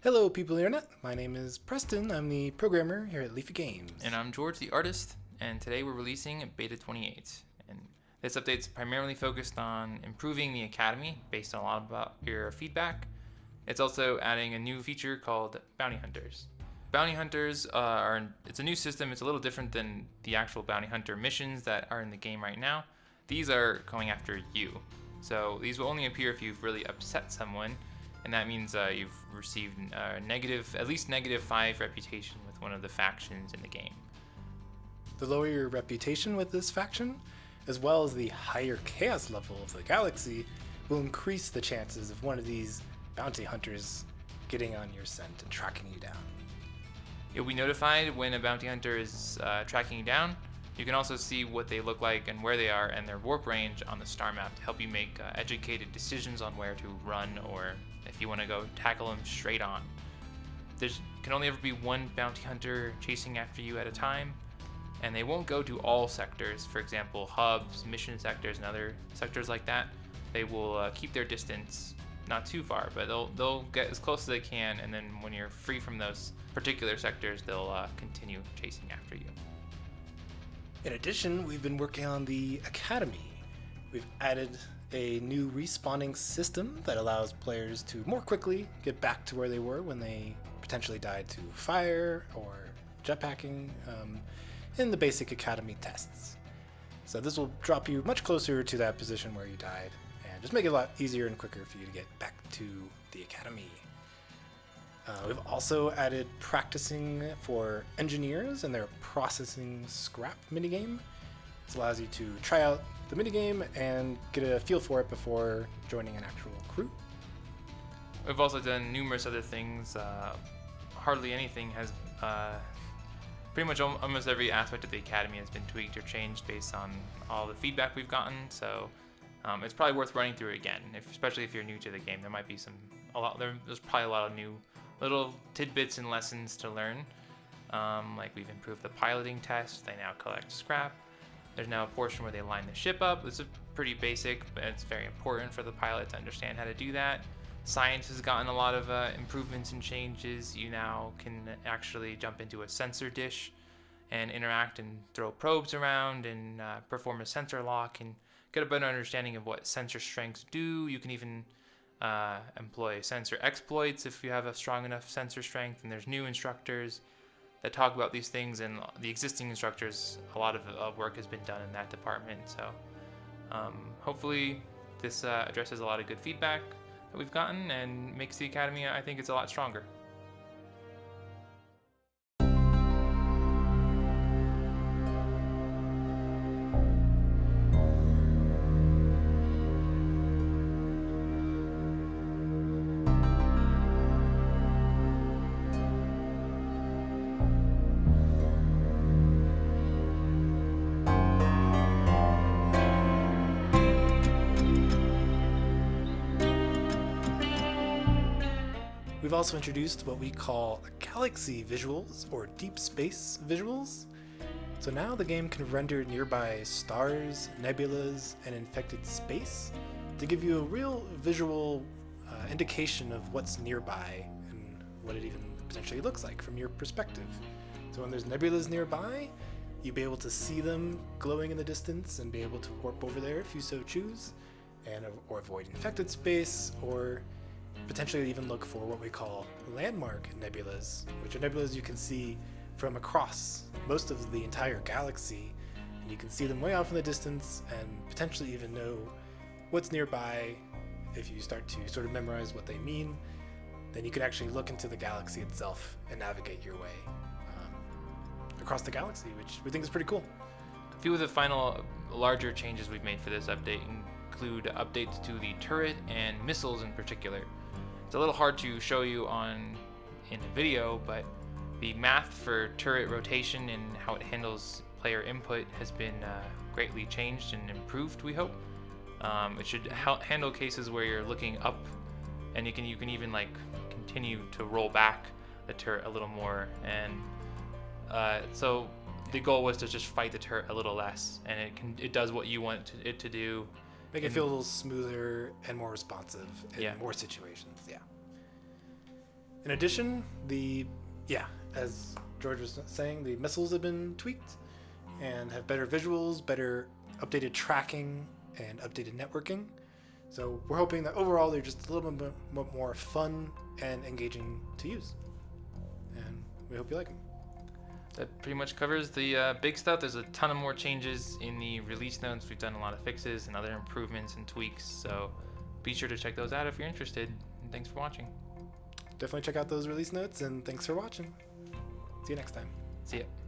Hello, people of the internet. My name is Preston. I'm the programmer here at Leafy Games. And I'm George, the artist, and today we're releasing Beta 28. And this update's primarily focused on improving the Academy based on a lot about your feedback. It's also adding a new feature called Bounty Hunters. Bounty Hunters it's a new system. It's a little different than the actual Bounty Hunter missions that are in the game right now. These are going after you. So these will only appear if you've really upset someone. And that means you've received at least -5 reputation with one of the factions in the game. The lower your reputation with this faction, as well as the higher chaos level of the galaxy, will increase the chances of one of these bounty hunters getting on your scent and tracking you down. You'll be notified when a bounty hunter is tracking you down. You can also see what they look like and where they are and their warp range on the star map to help you make educated decisions on where to run or if you want to go tackle them straight on. There can only ever be one bounty hunter chasing after you at a time, and they won't go to all sectors. For example, hubs, mission sectors, and other sectors like that. They will keep their distance not too far, but they'll get as close as they can, and then when you're free from those particular sectors, they'll continue chasing after you. In addition, we've been working on the Academy. We've added a new respawning system that allows players to more quickly get back to where they were when they potentially died to fire or jetpacking in the basic Academy tests. So this will drop you much closer to that position where you died and just make it a lot easier and quicker for you to get back to the Academy. We've also added practicing for engineers and their processing scrap minigame. This allows you to try out the minigame and get a feel for it before joining an actual crew. We've also done numerous other things. Hardly anything has, pretty much almost every aspect of the Academy has been tweaked or changed based on all the feedback we've gotten. So it's probably worth running through it again, especially if you're new to the game. There might be there's probably a lot of new little tidbits and lessons to learn. Like we've improved the piloting test. They now collect scrap. There's now a portion where they line the ship up. This is pretty basic, but it's very important for the pilot to understand how to do that. Science has gotten a lot of improvements and changes. You now can actually jump into a sensor dish and interact and throw probes around and perform a sensor lock and get a better understanding of what sensor strengths do. You can even employ sensor exploits if you have a strong enough sensor strength, and there's new instructors that talk about these things, and the existing instructors, a lot of work has been done in that department. So hopefully this addresses a lot of good feedback that we've gotten and makes the Academy, I think, it's a lot stronger. We've also introduced what we call galaxy visuals or deep space visuals. So now the game can render nearby stars, nebulas, and infected space to give you a real visual indication of what's nearby and what it even potentially looks like from your perspective. So when there's nebulas nearby, you'll be able to see them glowing in the distance and be able to warp over there if you so choose, or avoid infected space, or potentially even look for what we call landmark nebulas, which are nebulas you can see from across most of the entire galaxy, and you can see them way off in the distance and potentially even know what's nearby. If you start to sort of memorize what they mean, then you can actually look into the galaxy itself and navigate your way across the galaxy, which we think is pretty cool. A few of the final larger changes we've made for this update include updates to the turret and missiles in particular. It's a little hard to show you in a video, but the math for turret rotation and how it handles player input has been greatly changed and improved, we hope. It should handle cases where you're looking up, and you can even like continue to roll back the turret a little more. And so the goal was to just fight the turret a little less, and it does what you want it to do. Make it feel a little smoother and more responsive in more situations. Yeah. In addition, as George was saying, the missiles have been tweaked and have better visuals, better updated tracking, and updated networking. So we're hoping that overall they're just a little bit more fun and engaging to use. And we hope you like them. That pretty much covers the big stuff. There's a ton of more changes in the release notes. We've done a lot of fixes and other improvements and tweaks. So be sure to check those out if you're interested. And thanks for watching. Definitely check out those release notes, and thanks for watching. See you next time. See ya.